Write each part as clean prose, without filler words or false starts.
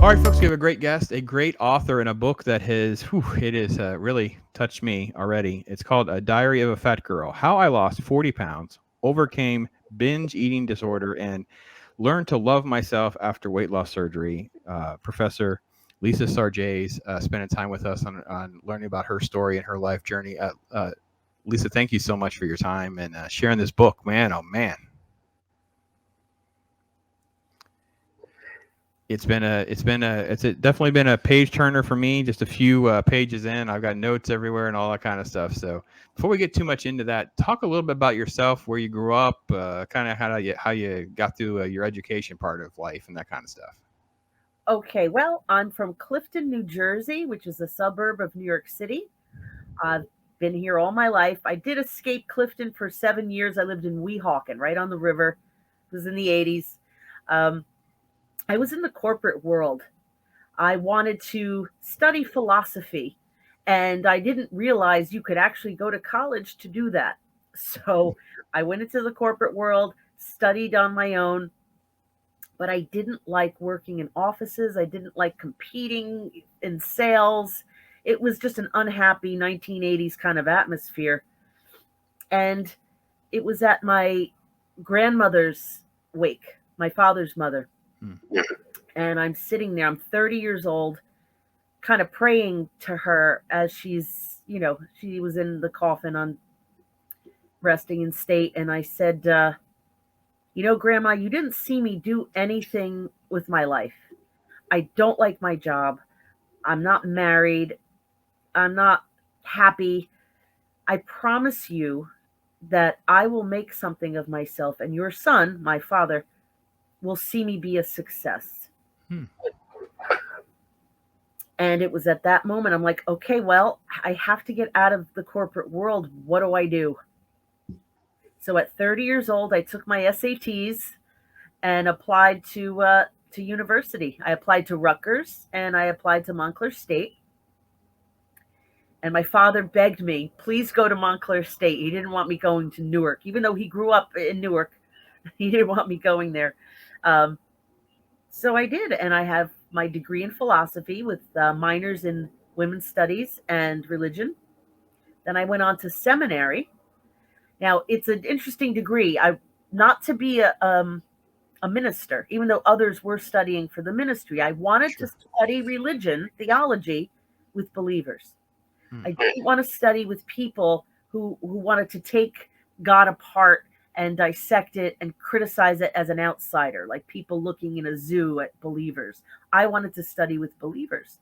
All right, folks, we have a great guest, a great author, and a book that it has really touched me already. It's called A Diary of a Fat Girl: How I Lost 40 Pounds, Overcame Binge Eating Disorder, and Learned to Love Myself After Weight Loss Surgery. Professor Lisa Sargese spending time with us on learning about her story and her life journey. Lisa, thank you so much for your time and sharing this book, man. Oh, man. It's definitely been a page turner for me. Just a few pages in, I've got notes everywhere and all that kind of stuff. So before we get too much into that, talk a little bit about yourself, where you grew up, kind of how you got through your education part of life and that kind of stuff. Okay, well, I'm from Clifton, New Jersey, which is a suburb of New York City. I've been here all my life. I did escape Clifton for 7 years. I lived in Weehawken, right on the river. It was in the 80s. Um, I was in the corporate world. I wanted to study philosophy, and I didn't realize you could actually go to college to do that. So I went into the corporate world, studied on my own, but I didn't like working in offices. I didn't like competing in sales. It was just an unhappy 1980s kind of atmosphere. And it was at my grandmother's wake, my father's mother. Hmm. And I'm sitting there, I'm 30 years old, kind of praying to her as she was in the coffin on resting in state. And I said, Grandma, you didn't see me do anything with my life. I don't like my job. I'm not married. I'm not happy. I promise you that I will make something of myself, and your son, my father, will see me be a success. Hmm. And it was at that moment I'm like, okay, well, I have to get out of the corporate world. What do I do? So at 30 years old, I took my SATs and applied to university. I applied to Rutgers and I applied to Montclair State. And my father begged me, please go to Montclair State. He didn't want me going to Newark, even though he grew up in Newark. He didn't want me going there. Um, so I did, and I have my degree in philosophy with minors in women's studies and religion. Then I went on to seminary. Now it's an interesting degree. I not to be a minister, even though others were studying for the ministry. I wanted to Sure. study religion, theology, with believers. Hmm. I didn't want to study with people who wanted to take God apart and dissect it and criticize it as an outsider, like people looking in a zoo at believers. I wanted to study with believers.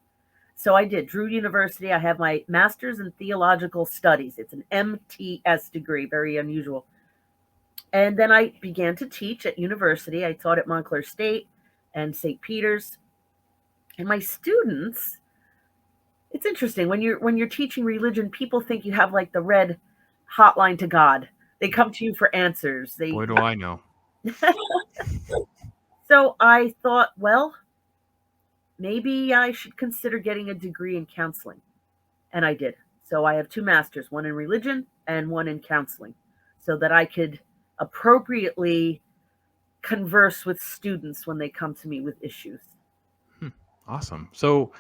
So I did. Drew University. I have my master's in theological studies. It's an MTS degree, very unusual. And then I began to teach at university. I taught at Montclair State and St. Peter's. And my students, it's interesting when you're teaching religion, people think you have like the red hotline to God. They come to you for answers. Boy, They do I know. So I thought, well, maybe I should consider getting a degree in counseling. And I did. So I have two masters, one in religion and one in counseling, so that I could appropriately converse with students when they come to me with issues. Hmm. Awesome. So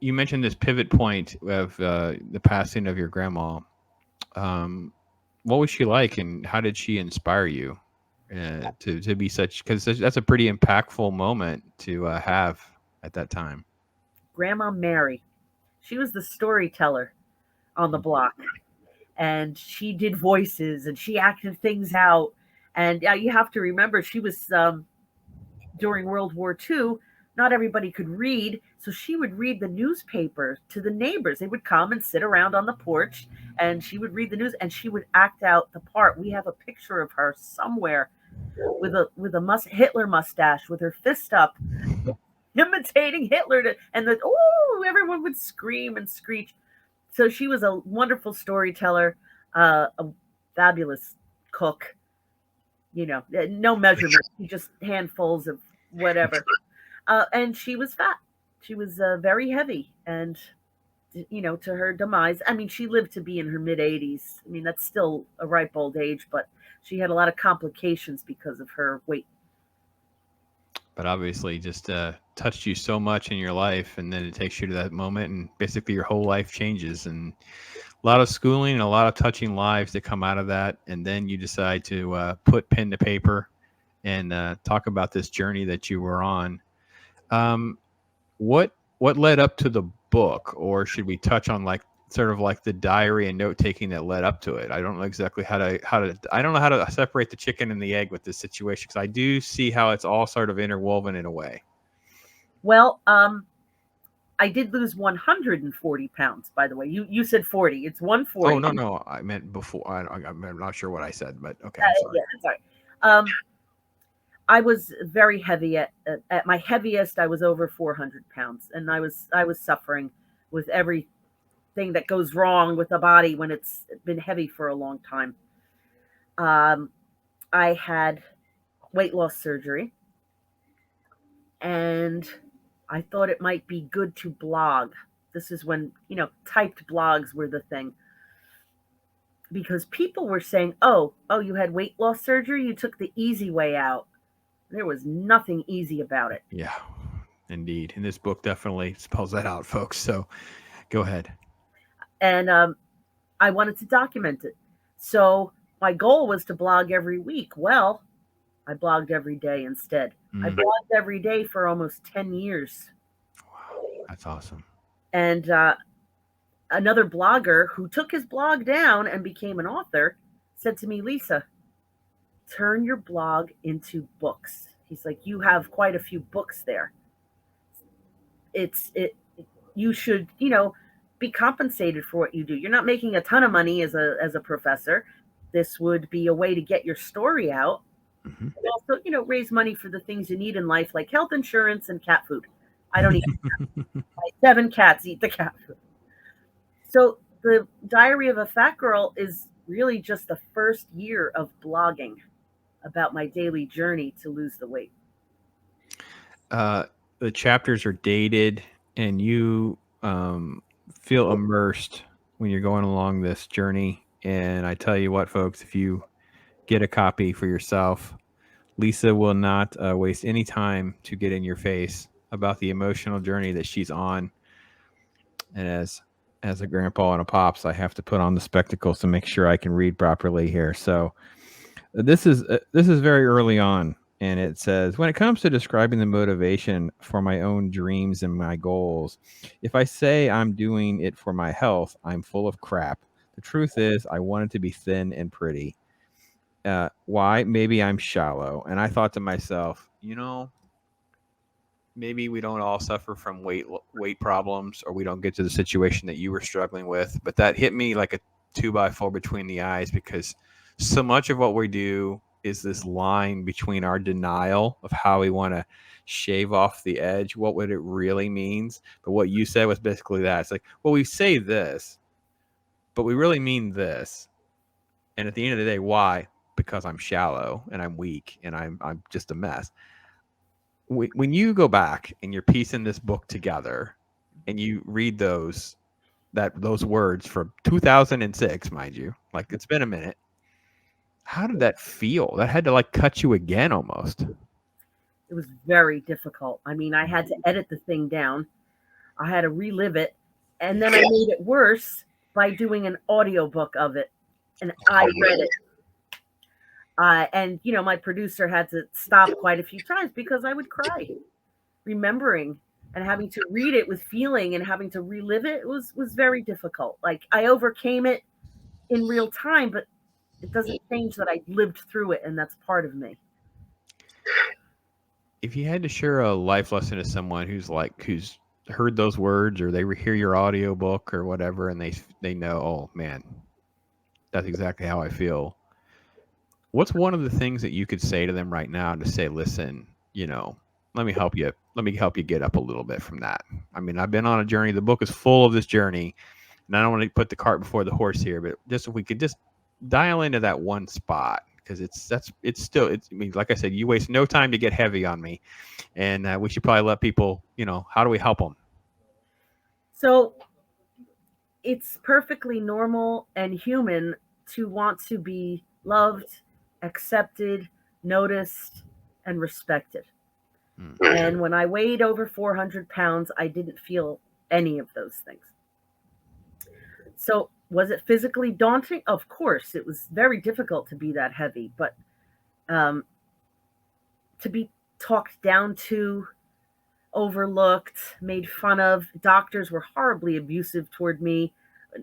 you mentioned this pivot point of the passing of your grandma. Um, what was she like, and how did she inspire you to be such? Because that's a pretty impactful moment to have at that time. Grandma Mary, she was the storyteller on the block, and she did voices and she acted things out. And you have to remember, she was during World War II. Not everybody could read, so she would read the newspaper to the neighbors. They would come and sit around on the porch, and she would read the news, and she would act out the part. We have a picture of her somewhere with a Hitler mustache, with her fist up, imitating Hitler, and the everyone would scream and screech. So she was a wonderful storyteller, a fabulous cook. No measurement, just handfuls of whatever. And she was fat. She was very heavy, and to her demise. I mean, she lived to be in her mid 80s. I mean, that's still a ripe old age, but she had a lot of complications because of her weight. but obviously just touched you so much in your life, and then it takes you to that moment, and basically your whole life changes, and a lot of schooling and a lot of touching lives that come out of that, and then you decide to put pen to paper and talk about this journey that you were on. Um, what led up to the book, or should we touch on like sort of like the diary and note taking that led up to it? I don't know exactly how to I don't know how to separate the chicken and the egg with this situation, because I do see how it's all sort of interwoven in a way. Well, I did lose 140 pounds, by the way. You said 40. It's Oh 140. no, I meant before. I'm not sure what I said, but okay, I'm sorry. Yeah, sorry. Um, I was very heavy at my heaviest. I was over 400 pounds, and I was suffering with everything that goes wrong with the body when it's been heavy for a long time. Um, I had weight loss surgery, and I thought it might be good to blog. This is when, typed blogs were the thing, because people were saying, "Oh, you had weight loss surgery, you took the easy way out." There was nothing easy about it. Yeah, indeed. And this book definitely spells that out, folks. So go ahead. And I wanted to document it. So my goal was to blog every week. Well, I blogged every day instead. I Mm, blogged every day for almost 10 years. wow, that's awesome. And another blogger who took his blog down and became an author said to me, "Lisa, turn your blog into books." He's like, "You have quite a few books there. It you should, be compensated for what you do. You're not making a ton of money as a professor. This would be a way to get your story out, Hmm. and also, raise money for the things you need in life, like health insurance and cat food. I don't eat my 7 cats eat the cat food." So the Diary of a Fat Girl is really just the first year of blogging about my daily journey to lose the weight. uh, the chapters are dated, and you feel immersed when you're going along this journey. And I tell you what, folks, if you get a copy for yourself, Lisa will not waste any time to get in your face about the emotional journey that she's on. And as a grandpa and a pops, I have to put on the spectacles to make sure I can read properly here. So this is very early on, and it says, when it comes to describing the motivation for my own dreams and my goals, if I say I'm doing it for my health, I'm full of crap. The truth is, I wanted to be thin and pretty. Why? Maybe I'm shallow. And I thought to myself, maybe we don't all suffer from weight problems, or we don't get to the situation that you were struggling with. But that hit me like a 2x4 between the eyes, because so much of what we do is this line between our denial of how we want to shave off the edge, what it really means. But what you said was basically that. It's like, well, we say this, but we really mean this. And at the end of the day, why? Because I'm shallow and I'm weak and I'm just a mess. When you go back and you're piecing this book together and you read those words from 2006, mind you, like it's been a minute. How did that feel? That had to like cut you again almost. It was very difficult. I mean, I had to edit the thing down. I had to relive it, and then I made it worse by doing an audiobook of it, and I read it. And my producer had to stop quite a few times because I would cry, remembering and having to read it with feeling and having to relive it was very difficult. Like, I overcame it in real time, but it doesn't change that I lived through it, and that's part of me. If you had to share a life lesson to someone who's heard those words, or they hear your audiobook or whatever, and they know, oh man, that's exactly how I feel. What's one of the things that you could say to them right now to say, listen, let me help you. Let me help you get up a little bit from that. I mean, I've been on a journey. The book is full of this journey, and I don't want to put the cart before the horse here, but just if we could just dial into that one spot, because I mean, like I said, you waste no time to get heavy on me, and we should probably let people, how do we help them? So it's perfectly normal and human to want to be loved, accepted, noticed, and respected. And when I weighed over 400 pounds, I didn't feel any of those things. So, was it physically daunting? Of course, it was very difficult to be that heavy, but um, to be talked down to, overlooked, made fun of, doctors were horribly abusive toward me.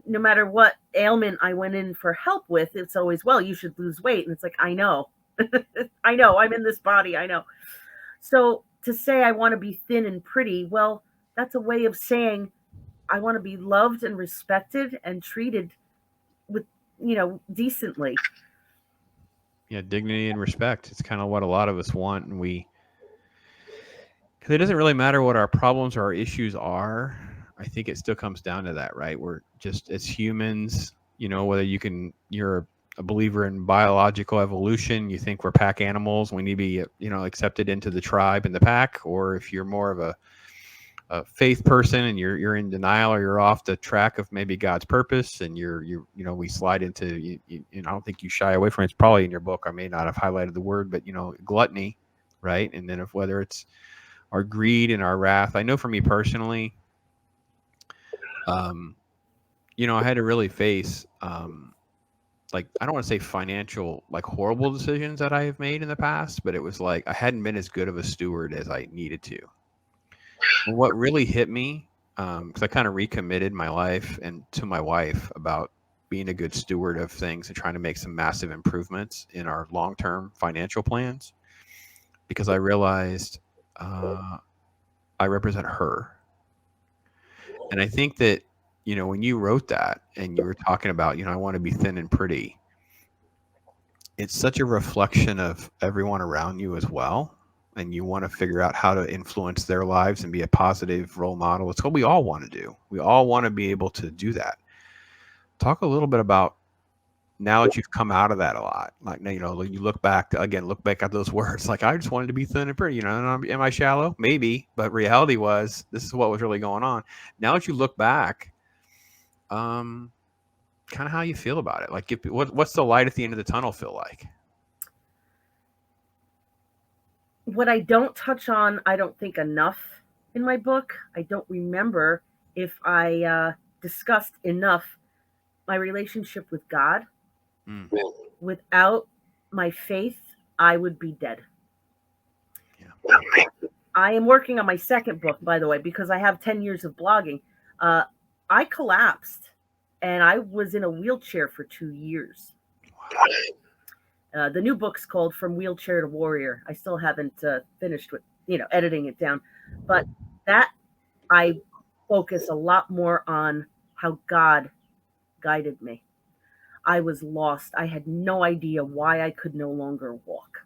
No matter what ailment I went in for help with, it's always, well, you should lose weight. And it's like, I know, I know, I'm in this body, I know. So to say I want to be thin and pretty, well, that's a way of saying I want to be loved and respected and treated with, decently. Yeah, dignity and respect. It's kind of what a lot of us want, and because it doesn't really matter what our problems or our issues are. I think it still comes down to that, right? We're just as humans, whether you're a believer in biological evolution, you think we're pack animals, we need to be, accepted into the tribe and the pack, or if you're more of a faith person and you're in denial, or you're off the track of maybe God's purpose, and we slide into, I don't think you shy away from it. It's probably in your book. I may not have highlighted the word, but gluttony, right? And then whether it's our greed and our wrath. I know for me personally, I had to really face, like, I don't want to say financial, like horrible decisions that I have made in the past, but it was like I hadn't been as good of a steward as I needed to. And what really hit me, because I kind of recommitted my life and to my wife about being a good steward of things and trying to make some massive improvements in our long-term financial plans, because I realized I represent her. And I think that, when you wrote that and you were talking about, I want to be thin and pretty, it's such a reflection of everyone around you as well. And you want to figure out how to influence their lives and be a positive role model. It's what we all want to do. We all want to be able to do that. Talk a little bit about, now that you've come out of that a lot, like, you look back at those words, like, I just wanted to be thin and pretty, and am I shallow? Maybe, but reality was, this is what was really going on. Now that you look back, kind of how you feel about it. Like, what's the light at the end of the tunnel feel like? What I don't touch on, I don't think enough in my book. I don't remember if I discussed enough my relationship with God. Without my faith, I would be dead. Yeah. I am working on my second book, by the way, because I have 10 years of blogging. I collapsed and I was in a wheelchair for 2 years. Wow. The new book's called From Wheelchair to Warrior. I still haven't finished with, editing it down. But that, I focus a lot more on how God guided me. I was lost. I had no idea why I could no longer walk.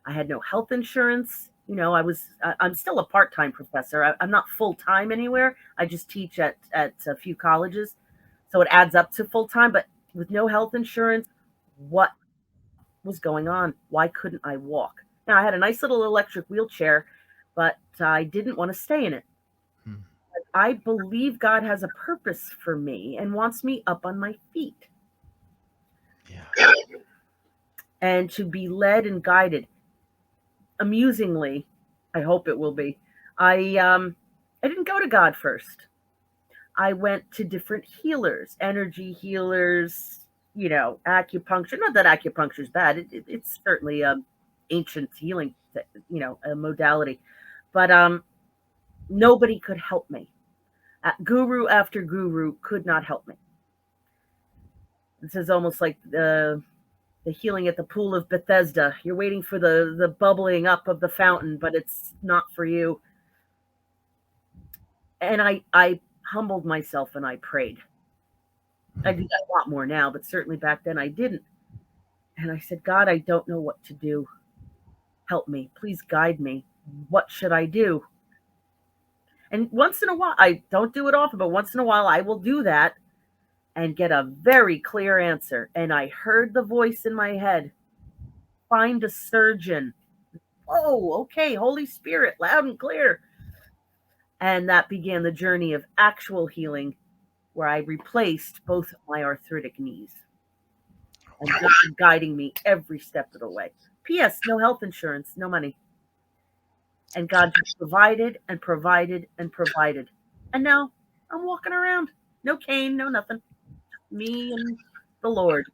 I had no health insurance. I'm still a part-time professor. I'm not full-time anywhere. I just teach at a few colleges. So it adds up to full-time, but with no health insurance, what was going on? Why couldn't I walk? Now, I had a nice little electric wheelchair, but I didn't want to stay in it. I believe God has a purpose for me and wants me up on my feet. Yeah. And to be led and guided. Amusingly, I hope it will be, I didn't go to God first. I went to different healers, energy healers, acupuncture. Not that acupuncture is bad. It's certainly ancient healing, a modality. But nobody could help me. Guru after guru could not help me. This is almost like the healing at the pool of Bethesda. You're waiting for the bubbling up of the fountain, but it's not for you. And I humbled myself and I prayed. I do that a lot more now, but certainly back then I didn't. And I said, God, I don't know what to do. Help me. Please guide me. What should I do? And once in a while, I don't do it often, but once in a while I will do that and get a very clear answer. And I heard the voice in my head, find a surgeon. Oh, okay, Holy Spirit, loud and clear. And that began the journey of actual healing, where I replaced both of my arthritic knees. And God guiding me every step of the way. P.S. No health insurance, no money. And God just provided and provided and provided. And now I'm walking around. No cane, no nothing. Me and the Lord.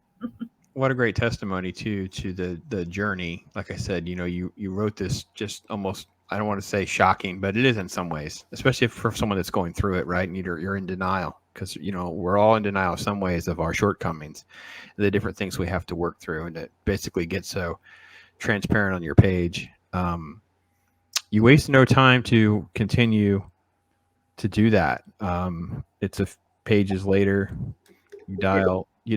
What a great testimony to the journey. Like I said, you wrote this just almost, I don't want to say shocking, but it is in some ways, especially for someone that's going through it, right? And you're in denial because we're all in denial in some ways of our shortcomings, the different things we have to work through, and it basically gets so transparent on your page. You waste no time to continue to do that. It's pages later. You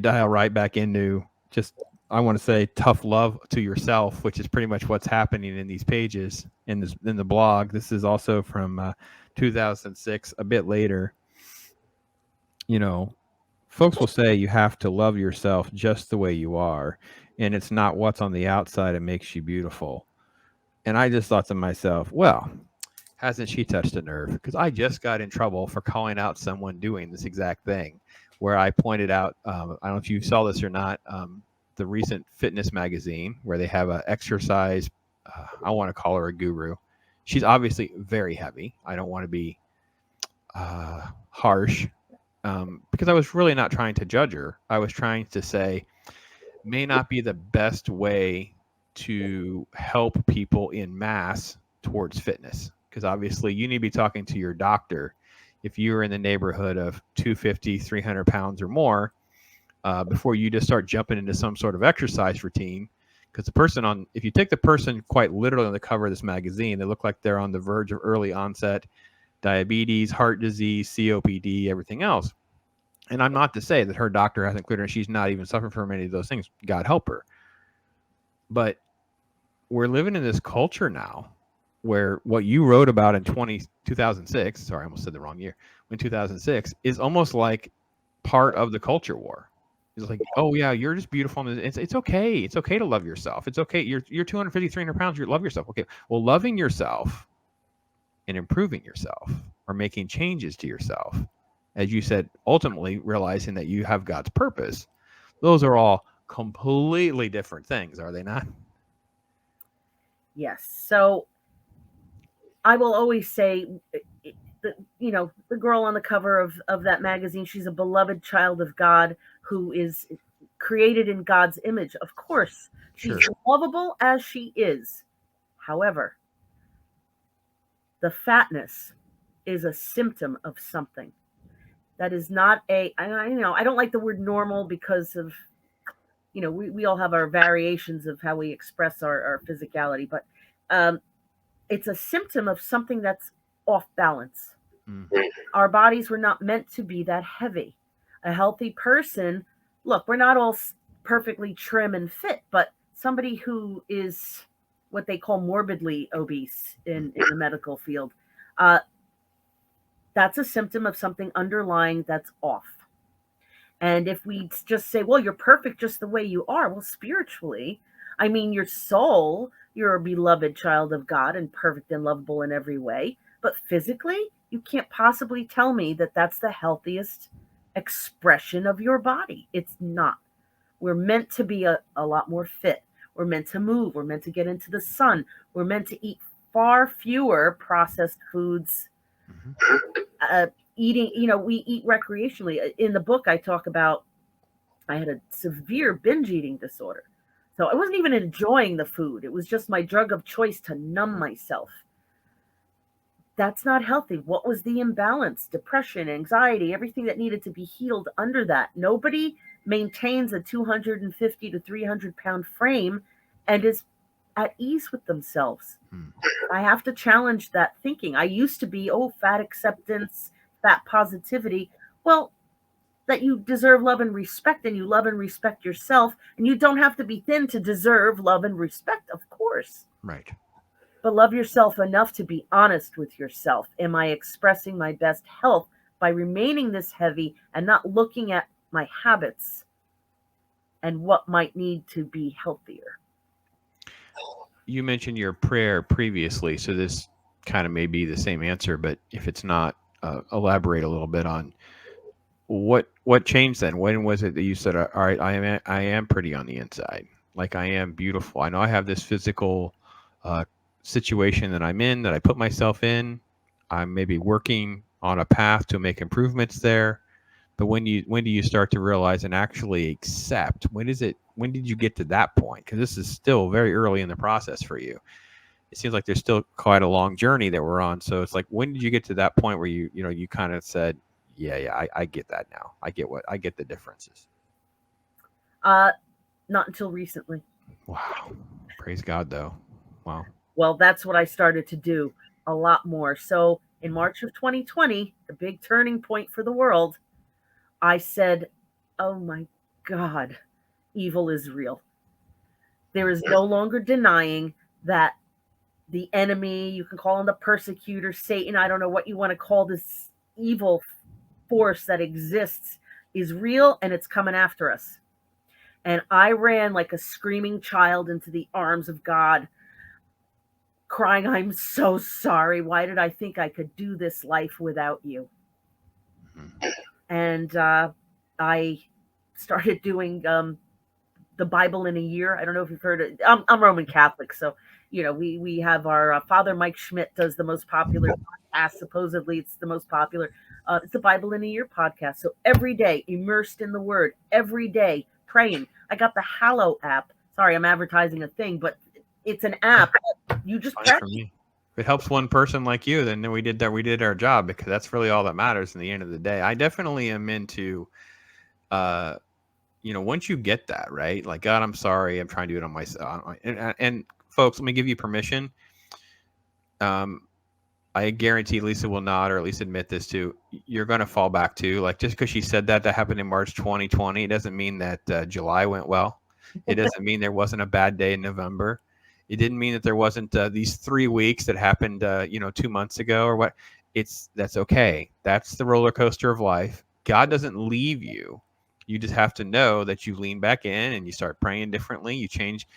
dial right back into just, I want to say, tough love to yourself, which is pretty much what's happening in these pages in the blog. This is also from 2006, a bit later. Folks will say you have to love yourself just the way you are, and it's not what's on the outside that makes you beautiful. And I just thought to myself, well, hasn't she touched a nerve? Because I just got in trouble for calling out someone doing this exact thing, where I pointed out, I don't know if you saw this or not, the recent fitness magazine where they have an exercise, I want to call her a guru. She's obviously very heavy. I don't want to be harsh, because I was really not trying to judge her. I was trying to say, may not be the best way to help people in mass towards fitness, because obviously you need to be talking to your doctor if you're in the neighborhood of 250, 300 pounds or more, before you just start jumping into some sort of exercise routine. Because if you take the person quite literally on the cover of this magazine, they look like they're on the verge of early onset diabetes, heart disease, COPD, everything else. And I'm not to say that her doctor hasn't cleared her, and she's not even suffering from any of those things. God help her. But we're living in this culture now where what you wrote about in 2006, sorry, I almost said the wrong year, in 2006, is almost like part of the culture war. It's like, oh yeah, you're just beautiful. It's okay. It's okay to love yourself. It's okay. You're 250, 300 pounds. You love yourself. Okay. Well, loving yourself and improving yourself or making changes to yourself, as you said, ultimately realizing that you have God's purpose, those are all completely different things, are they not? Yes. So I will always say, the girl on the cover of that magazine, she's a beloved child of God who is created in God's image. Of course, she's Sure. lovable as she is. However, the fatness is a symptom of something. That is not I don't like the word normal because of, we all have our variations of how we express our physicality, but it's a symptom of something that's off balance. Mm. Our bodies were not meant to be that heavy. A healthy person, look, we're not all perfectly trim and fit, but somebody who is what they call morbidly obese in the medical field, that's a symptom of something underlying that's off. And if we just say, well, you're perfect just the way you are, well, spiritually, I mean, your soul, you're a beloved child of God and perfect and lovable in every way. But physically, you can't possibly tell me that that's the healthiest expression of your body. It's not. We're meant to be a lot more fit. We're meant to move. We're meant to get into the sun. We're meant to eat far fewer processed foods. Eating, we eat recreationally. In the book, I talk about I had a severe binge eating disorder. So I wasn't even enjoying the food. It was just my drug of choice to numb myself. That's not healthy. What was the imbalance? Depression, anxiety, everything that needed to be healed under that. Nobody maintains a 250 to 300 pound frame and is at ease with themselves. I have to challenge that thinking. I used to be, fat acceptance, fat positivity. Well, that you deserve love and respect, and you love and respect yourself, and you don't have to be thin to deserve love and respect, of course. Right. But love yourself enough to be honest with yourself. Am I expressing my best health by remaining this heavy and not looking at my habits and what might need to be healthier? You mentioned your prayer previously, so this kind of may be the same answer, but if it's not, elaborate a little bit on what changed then. When was it that you said, all right, I am pretty on the inside, like I am beautiful. I know I have this physical situation that I'm in, that I put myself in. I'm maybe working on a path to make improvements there. But when do you start to realize and actually accept? When did you get to that point? Because this is still very early in the process for you. It seems like there's still quite a long journey that we're on. So it's like, when did you get to that point where you kind of said, yeah, I get that now. I get the differences. Not until recently. Wow. Praise God, though. Wow. Well, that's what I started to do a lot more. So in March of 2020, the big turning point for the world, I said, oh my God, evil is real. There is no longer denying that the enemy, you can call him the persecutor, Satan, I don't know what you want to call this evil force that exists, is real and it's coming after us. And I ran like a screaming child into the arms of God, crying, I'm so sorry. Why did I think I could do this life without you? Mm-hmm. And I started doing the Bible in a year. I don't know if you've heard it. I'm Roman Catholic, so we have our Father Mike Schmidt does the most popular podcast. Supposedly, it's the most popular. It's the Bible in a Year podcast. So every day, immersed in the Word, every day praying. I got the Hallow app. Sorry, I'm advertising a thing, but it's an app. You just pray. For me. If it helps one person like you, then we did that. We did our job, because that's really all that matters in the end of the day. I definitely am into, once you get that, right? Like, God, I'm sorry. I'm trying to do it on myself. And folks, let me give you permission. I guarantee Lisa will not, or at least admit this too. You're going to fall back to, like, just because she said that happened in March 2020, it doesn't mean that July went well. It doesn't mean there wasn't a bad day in November. It didn't mean that there wasn't these 3 weeks that happened, 2 months ago or what. That's okay. That's the roller coaster of life. God doesn't leave you. You just have to know that you lean back in and you start praying differently. You change,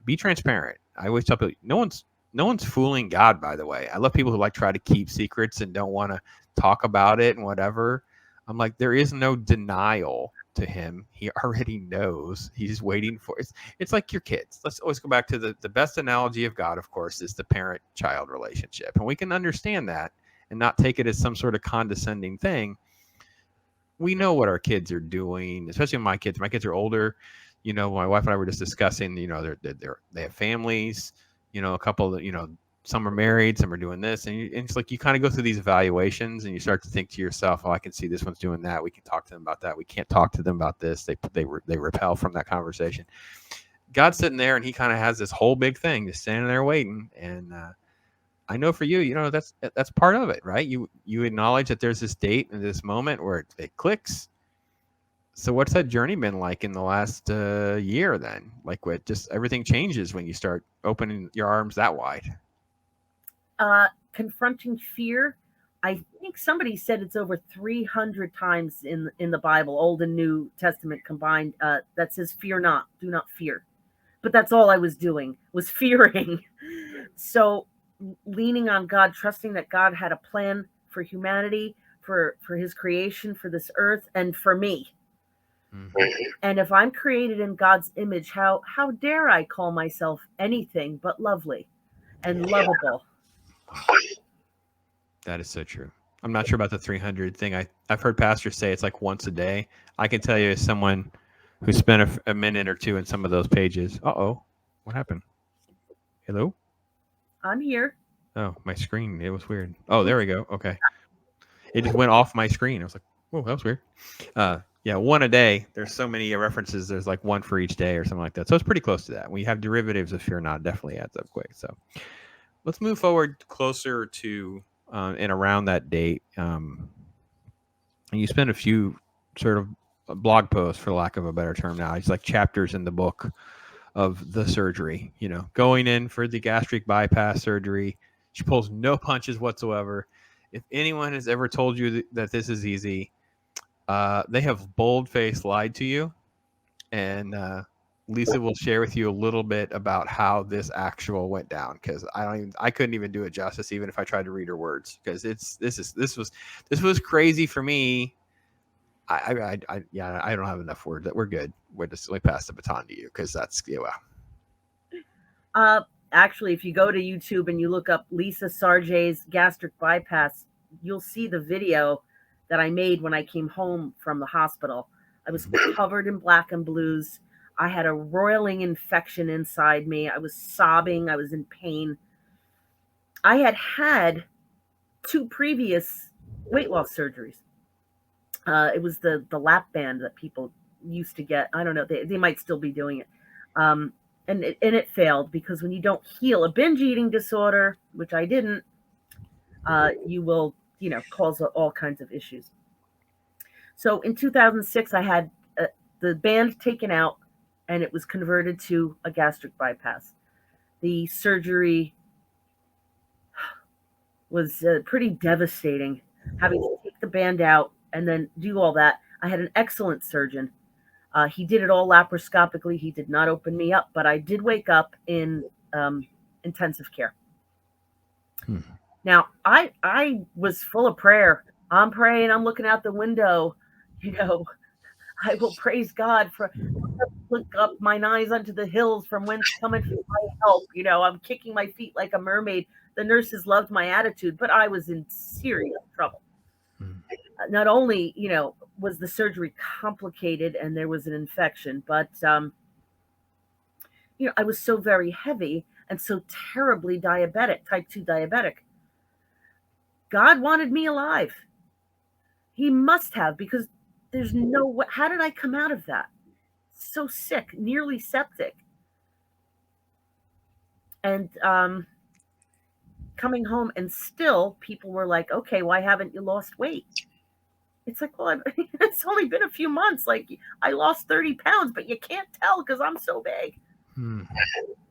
be transparent. I always tell people, no one's fooling God, by the way. I love people who like try to keep secrets and don't want to talk about it and whatever. I'm like, there is no denial to him. He already knows. He's waiting for it. It's like your kids. Let's always go back to the best analogy of God, of course, is the parent-child relationship. And we can understand that and not take it as some sort of condescending thing. We know what our kids are doing, especially my kids. My kids are older. My wife and I were just discussing, they have families, a couple of, some are married, some are doing this. And it's like, you kind of go through these evaluations and you start to think to yourself, oh, I can see this one's doing that. We can talk to them about that. We can't talk to them about this. They repel from that conversation. God's sitting there and he kind of has this whole big thing just standing there waiting. And I know for you, that's part of it, right? You acknowledge that there's this date and this moment where it clicks. So what's that journey been like in the last year then? Like, what, just everything changes when you start opening your arms that wide. Confronting fear. I think somebody said it's over 300 times in the Bible, Old and New Testament combined, that says, fear not, do not fear. But that's all I was doing, was fearing. So leaning on God, trusting that God had a plan for humanity, for his creation, for this earth, and for me. Mm-hmm. And if I'm created in God's image, how dare I call myself anything but lovely and lovable? That is so true. I'm not sure about the 300 thing. I've heard pastors say it's like once a day. I can tell you, as someone who spent a minute or two in some of those pages. Uh-oh. What happened? Hello? I'm here. Oh, my screen. It was weird. Oh, there we go. Okay. It just went off my screen. I was like, oh, that was weird. Yeah, one a day. There's so many references. There's like one for each day or something like that. So it's pretty close to that. When you have derivatives of fear not, definitely adds up quick. So let's move forward closer to and around that date. And you spent a few sort of blog posts, for lack of a better term now. It's like chapters in the book of the surgery, going in for the gastric bypass surgery. She pulls no punches whatsoever. If anyone has ever told you that this is easy, they have bold-faced lied to you. And Lisa will share with you a little bit about how this actual went down, because I couldn't even do it justice, even if I tried to read her words, because this was crazy for me. I don't have enough words. That we're good. We pass the baton to you, because that's Actually, if you go to YouTube and you look up Lisa Sargese gastric bypass, you'll see the video that I made when I came home from the hospital. I was covered in black and blues. I had a roiling infection inside me. I was sobbing. I was in pain. I had had 2 previous weight loss surgeries. It was the lap band that people used to get. I don't know. They might still be doing it. And it failed because when you don't heal a binge eating disorder, which I didn't, you will, cause all kinds of issues. So in 2006, I had the band taken out and it was converted to a gastric bypass. The surgery was pretty devastating, having to take the band out and then do all that. I had an excellent surgeon. He did it all laparoscopically. He did not open me up, but I did wake up in intensive care. Now, I was full of prayer. I'm praying. I'm looking out the window. I will praise God for look up mine eyes unto the hills from whence cometh my help. I'm kicking my feet like a mermaid. The nurses loved my attitude, but I was in serious trouble. Not only, was the surgery complicated and there was an infection, but, I was so very heavy and so terribly diabetic, type 2 diabetic. God wanted me alive. He must have, because there's no way. How did I come out of that? So sick, nearly septic. And coming home, and still people were like, okay, why haven't you lost weight? It's like, well, it's only been a few months. Like, I lost 30 pounds, but you can't tell because I'm so big.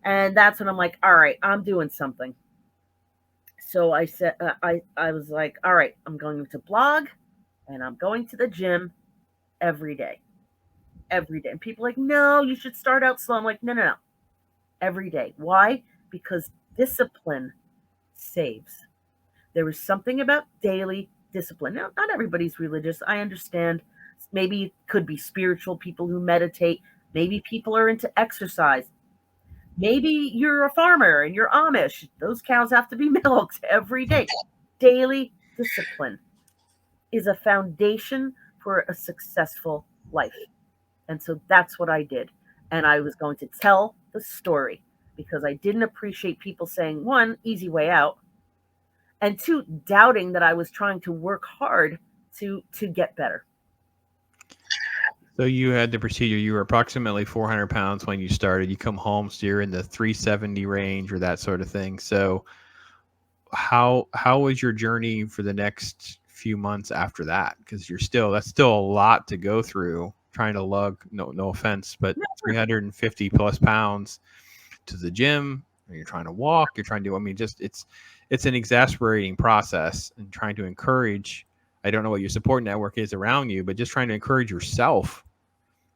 And that's when I'm like, all right, I'm doing something. So I said, I was like, all right, I'm going to blog and I'm going to the gym every day. Every day. And people are like, no, you should start out slow. I'm like, no. Every day. Why? Because discipline saves. There is something about daily discipline. Now, not everybody's religious. I understand. Maybe it could be spiritual, people who meditate. Maybe people are into exercise. Maybe you're a farmer and you're Amish. Those cows have to be milked every day. Daily discipline is a foundation for a successful life. And so that's what I did. And I was going to tell the story because I didn't appreciate people saying, 1, easy way out, and 2, doubting that I was trying to work hard to get better. So you had the procedure. You were approximately 400 pounds when you started. You come home, so you're in the 370 range or that sort of thing. So how was your journey for the next few months after that? Because that's still a lot to go through, trying to lug, no offense, but 350 plus pounds to the gym. You're trying to walk. You're trying to it's an exasperating process, and trying to encourage. I don't know what your support network is around you, but just trying to encourage yourself.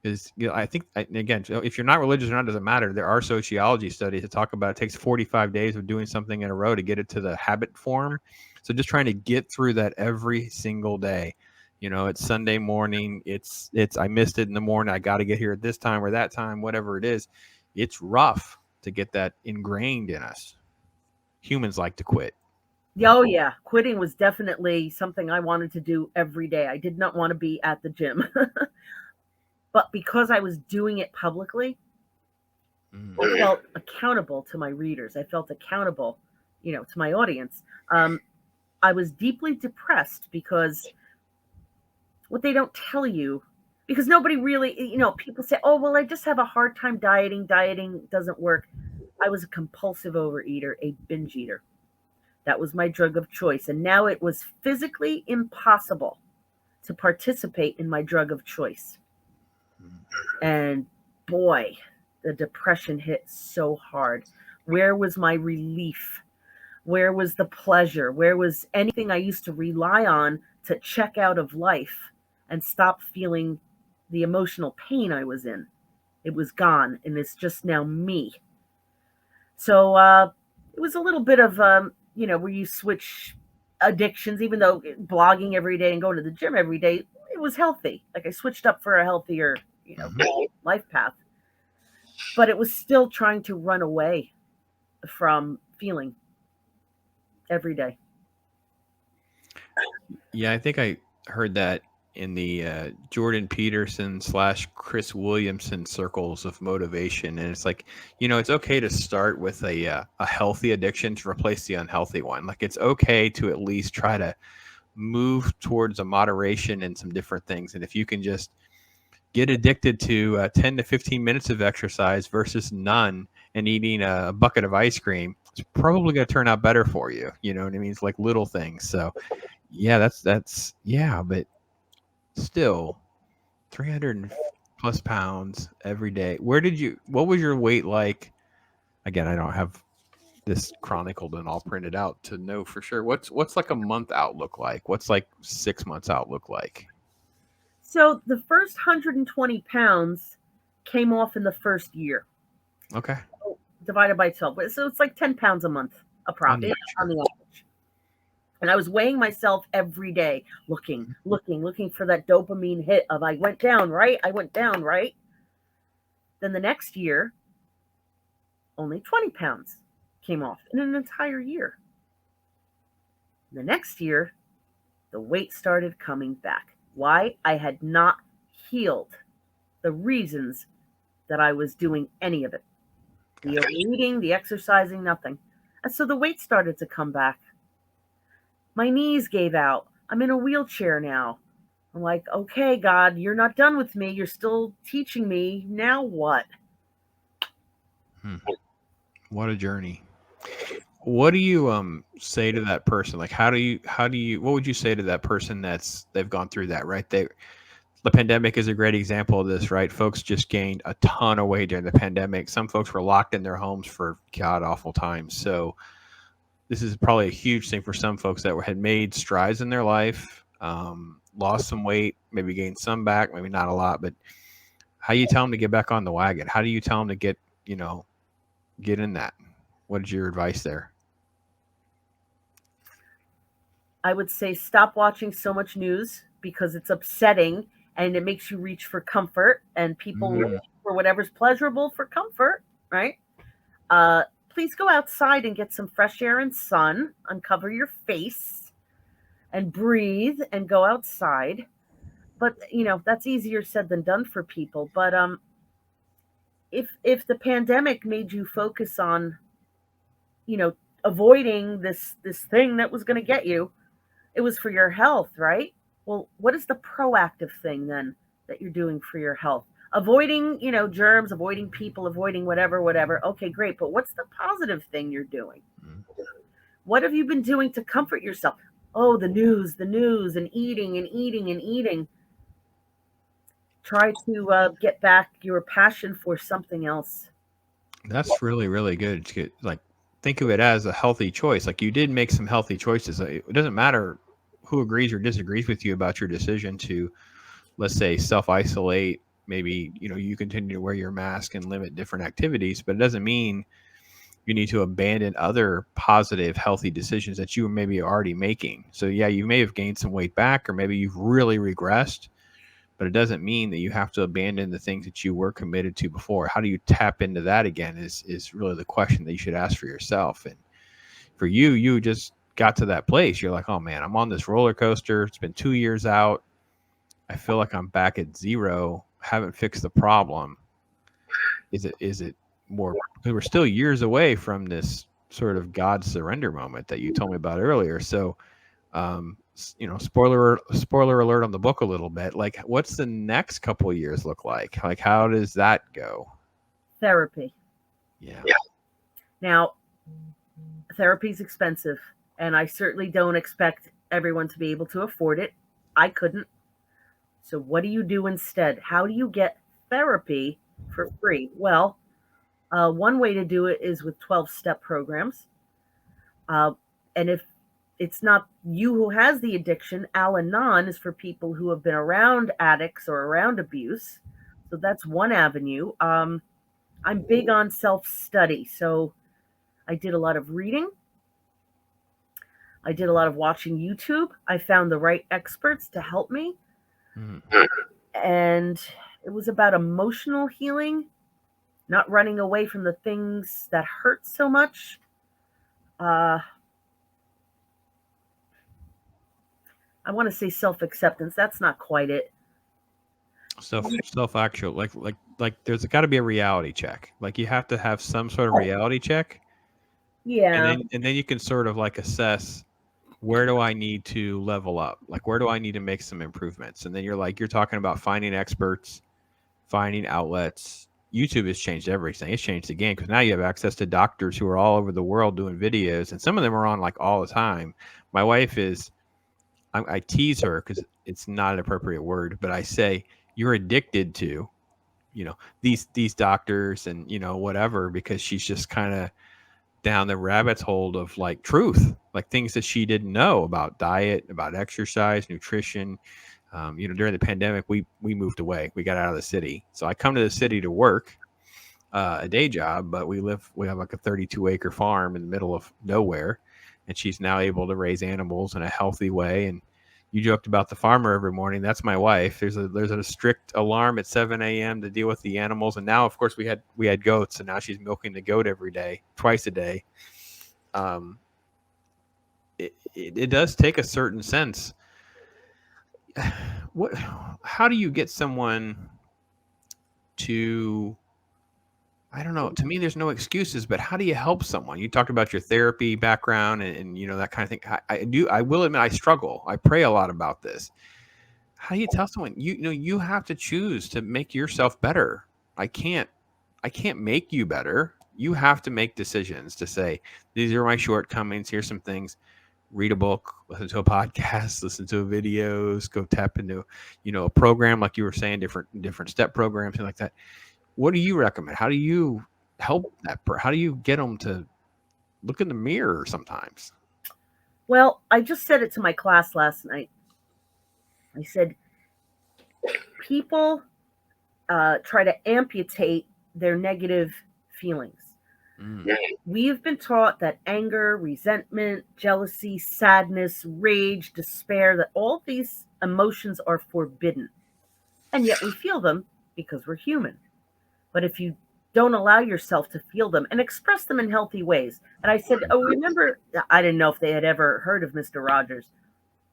Is I think, again, if you're not religious or not, it doesn't matter. There are sociology studies that talk about it takes 45 days of doing something in a row to get it to the habit form. So just trying to get through that every single day. It's Sunday morning. It's I missed it in the morning. I got to get here at this time or that time, whatever it is. It's rough to get that ingrained in us. Humans like to quit. Oh, yeah. Quitting was definitely something I wanted to do every day. I did not want to be at the gym. But because I was doing it publicly, I felt accountable to my readers. I felt accountable, to my audience. I was deeply depressed because what they don't tell you, because nobody really, people say, oh, well, I just have a hard time dieting. Dieting doesn't work. I was a compulsive overeater, a binge eater. That was my drug of choice. And now it was physically impossible to participate in my drug of choice. And boy, the depression hit so hard. Where was my relief? Where was the pleasure? Where was anything I used to rely on to check out of life and stop feeling the emotional pain I was in? It was gone, and it's just now me. So it was a little bit of, where you switch addictions, even though blogging every day and going to the gym every day, it was healthy. Like I switched up for a healthier life path, but it was still trying to run away from feeling every day. Yeah, I think I heard that in the Jordan Peterson / Chris Williamson circles of motivation, and it's like, it's okay to start with a healthy addiction to replace the unhealthy one. Like, it's okay to at least try to move towards a moderation in some different things, and if you can just get addicted to 10 to 15 minutes of exercise versus none and eating a bucket of ice cream, it's probably going to turn out better for you. You know what I mean? It's like little things. So yeah, that's yeah, but still 300 plus pounds every day. What was your weight like? Again, I don't have this chronicled and all printed out to know for sure. What's like a month outlook like? What's like 6 months outlook like? So the first 120 pounds came off in the first year. Okay. So divided by 12. So it's like 10 pounds a month, approximately, on the average. And I was weighing myself every day, looking for that dopamine hit of I went down, right? I went down, right? Then the next year, only 20 pounds came off in an entire year. The next year, the weight started coming back. Why? I had not healed the reasons that I was doing any of it. The overeating, the exercising, nothing. And so the weight started to come back. My knees gave out. I'm in a wheelchair now. I'm like, okay, God, you're not done with me. You're still teaching me. Now what? What a journey. What do you say to that person? Like, how do you what would you say to that person they've gone through that, right? The pandemic is a great example of this, right? Folks just gained a ton of weight during the pandemic. Some folks were locked in their homes for god awful times. So this is probably a huge thing for some folks that had made strides in their life, lost some weight, maybe gained some back, maybe not a lot. But how do you tell them to get back on the wagon? How do you tell them to get in that? What is your advice there? I would say stop watching so much news because it's upsetting and it makes you reach for comfort, and people reach for whatever's pleasurable for comfort, right? Please go outside and get some fresh air and sun, uncover your face and breathe and go outside. But that's easier said than done for people. But if the pandemic made you focus on avoiding this thing that was going to get you, it was for your health, right? Well, what is the proactive thing then that you're doing for your health? Avoiding, germs, avoiding people, avoiding whatever. Okay, great. But what's the positive thing you're doing? What have you been doing to comfort yourself? Oh, the news, and eating. Try to get back your passion for something else. That's really, really good. Like, think of it as a healthy choice. Like, you did make some healthy choices. It doesn't matter who agrees or disagrees with you about your decision to, let's say, self-isolate. Maybe, you continue to wear your mask and limit different activities, but it doesn't mean you need to abandon other positive, healthy decisions that you were maybe already making. So yeah, you may have gained some weight back, or maybe you've really regressed, but it doesn't mean that you have to abandon the things that you were committed to before. How do you tap into that again is really the question that you should ask for yourself. And for you just got to that place. You're like, oh man, I'm on this roller coaster. It's been 2 years out. I feel like I'm back at zero. Haven't fixed the problem. Is it more, because we're still years away from this sort of God surrender moment that you told me about earlier. So, spoiler alert on the book a little bit. Like, what's the next couple of years look like? Like, how does that go? Therapy. Yeah. Now, therapy is expensive, and I certainly don't expect everyone to be able to afford it. I couldn't. So what do you do instead? How do you get therapy for free? Well, one way to do it is with 12-step programs. And if it's not you who has the addiction, Al-Anon is for people who have been around addicts or around abuse. So that's one avenue. I'm big on self-study. So I did a lot of reading. I did a lot of watching YouTube. I found the right experts to help me. And it was about emotional healing, not running away from the things that hurt so much, I want to say self-acceptance. That's not quite it. Self actual, like there's got to be a reality check. Like you have to have some sort of reality check, Yeah. and then you can sort of like assess where do I need to level up? Like where do I need to make some improvements? And then you're talking about finding experts, finding outlets. YouTube has changed everything. It's changed the game because now you have access to doctors who are all over the world doing videos, and some of them are on like all the time. My wife is, I tease her because it's not an appropriate word, but I say you're addicted to, these doctors and whatever, because she's just kind of down the rabbit's hole of like truth, like things that she didn't know about diet, about exercise, nutrition. During the pandemic, we moved away. We got out of the city, so I come to the city to work a day job, but we have like a 32-acre farm in the middle of nowhere, and she's now able to raise animals in a healthy way. And you joked about the farmer every morning. That's my wife. There's a strict alarm at 7 a.m. to deal with the animals. And now, of course, we had goats, and now she's milking the goat every day, twice a day. It does take a certain sense. How do you get someone to, I don't know. To me, there's no excuses, but how do you help someone? You talked about your therapy background and that kind of thing. I will admit I struggle. I pray a lot about this. How do you tell someone you have to choose to make yourself better? I can't make you better. You have to make decisions to say, these are my shortcomings. Here's some things. Read a book, listen to a podcast, listen to videos, go tap into, a program like you were saying, different step programs and like that. What do you recommend? How do you help how do you get them to look in the mirror sometimes? Well, I just said it to my class last night. I said, people try to amputate their negative feelings. We've been taught that anger, resentment, jealousy, sadness, rage, despair, that all these emotions are forbidden. And yet we feel them because we're human. But if you don't allow yourself to feel them and express them in healthy ways. And I said, oh, remember, I didn't know if they had ever heard of Mr. Rogers.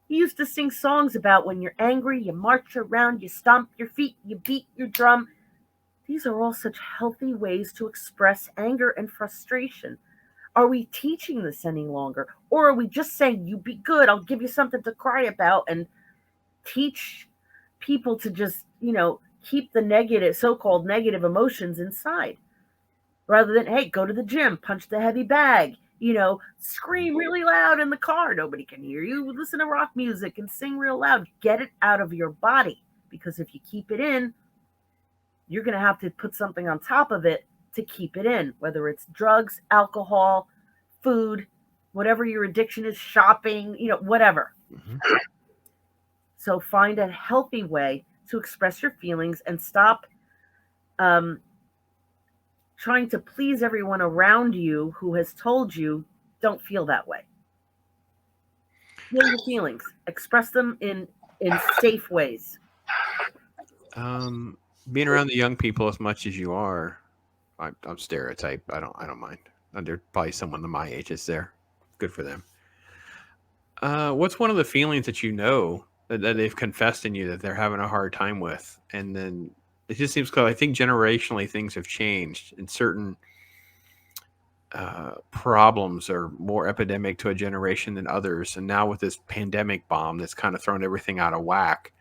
He used to sing songs about when you're angry, you march around, you stomp your feet, you beat your drum. These are all such healthy ways to express anger and frustration. Are we teaching this any longer? Or are we just saying, you be good, I'll give you something to cry about, and teach people to just, keep the negative, so-called negative emotions inside? Rather than, hey, go to the gym, punch the heavy bag, scream really loud in the car. Nobody can hear you. Listen to rock music and sing real loud. Get it out of your body. Because if you keep it in, you're going to have to put something on top of it to keep it in, whether it's drugs, alcohol, food, whatever your addiction is, shopping, whatever. Mm-hmm. So find a healthy way to express your feelings and stop trying to please everyone around you who has told you don't feel that way. Feel your feelings. Express them in safe ways. Being around the young people as much as you are, I'm stereotype. I don't mind. There's probably someone my age is there. Good for them. What's one of the feelings that that they've confessed in you that they're having a hard time with? And then it just seems I think generationally things have changed, and certain problems are more epidemic to a generation than others. And now with this pandemic bomb that's kind of thrown everything out of whack,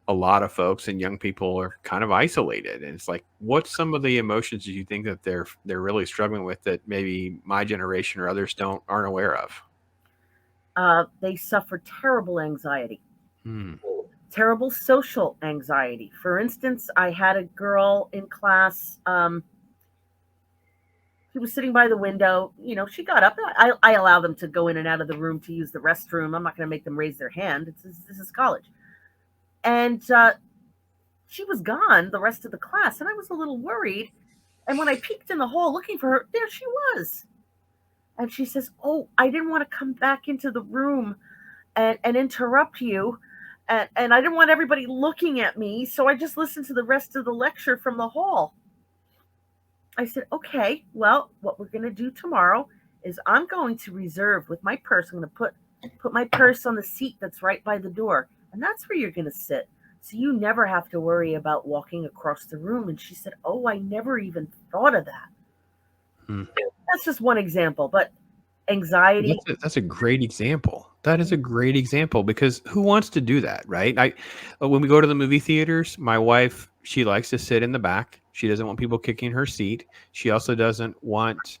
a lot of folks and young people are kind of isolated. And it's like, what's some of the emotions do you think that they're really struggling with that maybe my generation or others aren't aware of? They suffer terrible anxiety, terrible social anxiety. For instance, I had a girl in class. He was sitting by the window. She got up. I allow them to go in and out of the room to use the restroom. I'm not going to make them raise their hand. This is college. And she was gone the rest of the class, and I was a little worried. And when I peeked in the hall looking for her, there she was. And she says, oh, I didn't want to come back into the room and interrupt you. And I didn't want everybody looking at me, so I just listened to the rest of the lecture from the hall. I said, okay, well, what we're going to do tomorrow is I'm going to reserve with my purse. I'm going to put my purse on the seat that's right by the door, and that's where you're going to sit. So you never have to worry about walking across the room. And she said, "Oh, I never even thought of that." That's just one example, but anxiety. That's a great example. That is a great example, because who wants to do that, right? When we go to the movie theaters, my wife, she likes to sit in the back. She doesn't want people kicking her seat. She also doesn't want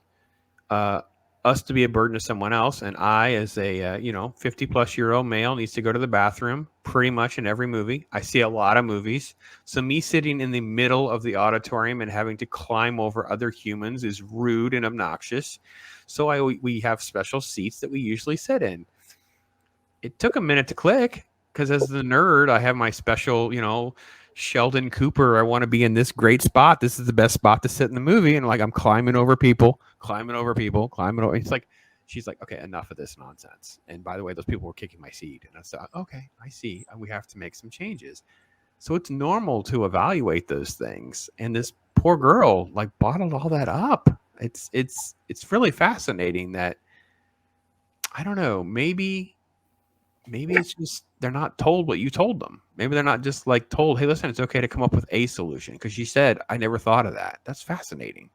us to be a burden to someone else. And I, as a 50-plus-year-old male, needs to go to the bathroom pretty much in every movie. I see a lot of movies, so me sitting in the middle of the auditorium and having to climb over other humans is rude and obnoxious. So we have special seats that we usually sit in. It took a minute to click, because as the nerd, I have my special, Sheldon Cooper. I want to be in this great spot. This is the best spot to sit in the movie. And like, I'm climbing over people. It's like, she's like, okay, enough of this nonsense. And by the way, those people were kicking my seat. And I said, okay, I see. And we have to make some changes. So it's normal to evaluate those things. And this poor girl like bottled all that up. It's really fascinating that, I don't know, maybe it's just they're not told what you told them. Maybe they're not just like told, hey, listen, it's okay to come up with a solution. Because she said, I never thought of that. That's fascinating.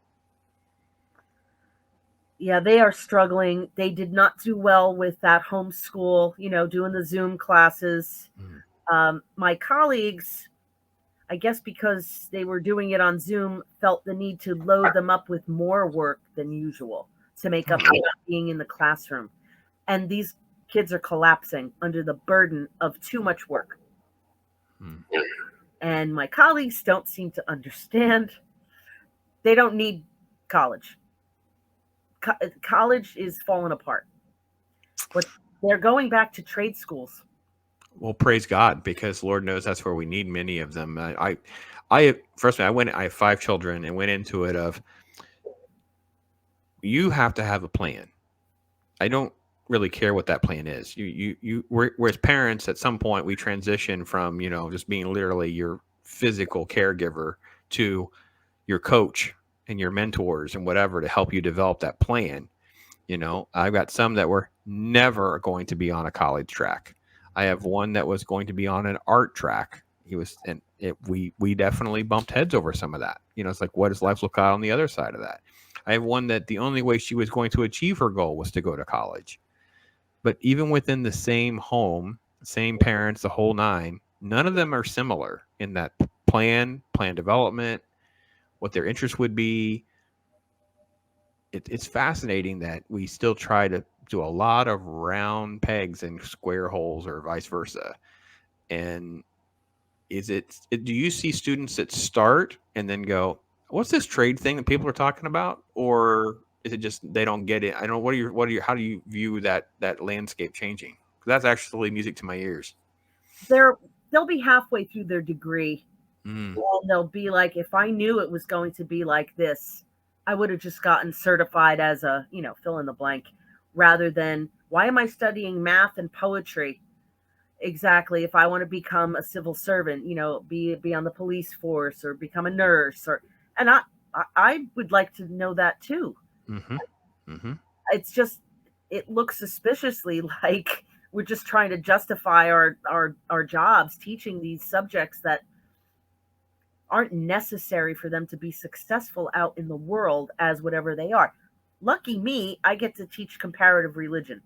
Yeah, they are struggling. They did not do well with that homeschool, doing the Zoom classes. My colleagues, I guess because they were doing it on Zoom, felt the need to load them up with more work than usual to make up for being in the classroom. And these kids are collapsing under the burden of too much work. And my colleagues don't seem to understand. They don't need college. College is falling apart. But they're going back to trade schools. Well, praise God, because Lord knows that's where we need many of them. I have 5 children and went into it of, you have to have a plan. I don't really care what that plan is. We're as parents, at some point we transition from, just being literally your physical caregiver to your coach and your mentors and whatever to help you develop that plan. I've got some that were never going to be on a college track. I have one that was going to be on an art track. We definitely bumped heads over some of that. It's like, what does life look like on the other side of that? I have one that the only way she was going to achieve her goal was to go to college. But even within the same home, same parents, the whole nine, none of them are similar in that plan development, what their interest would be. It's fascinating that we still try to do a lot of round pegs and square holes, or vice versa. And do you see students that start and then go, what's this trade thing that people are talking about? Or is it just they don't get it? I don't know. How do you view that landscape changing? That's actually music to my ears. They'll be halfway through their degree. And they'll be like, if I knew it was going to be like this, I would have just gotten certified as a, fill in the blank, rather than, why am I studying math and poetry? Exactly. If I want to become a civil servant, be on the police force or become a nurse, and I would like to know that too. It's just, it looks suspiciously like we're just trying to justify our jobs teaching these subjects that aren't necessary for them to be successful out in the world as whatever they are. Lucky me, I get to teach comparative religion.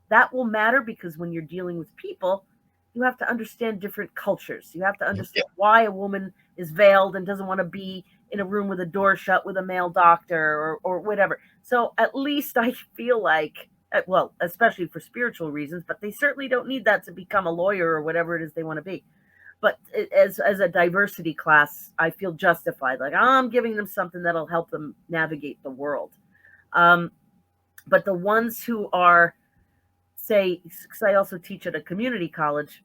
That will matter, because when you're dealing with people, you have to understand different cultures. You have to understand why a woman is veiled and doesn't want to be in a room with a door shut with a male doctor or whatever. So at least I feel like, well, especially for spiritual reasons, but they certainly don't need that to become a lawyer or whatever it is they want to be. But as a diversity class, I feel justified. Like, I'm giving them something that'll help them navigate the world. But the ones who are, say, because I also teach at a community college,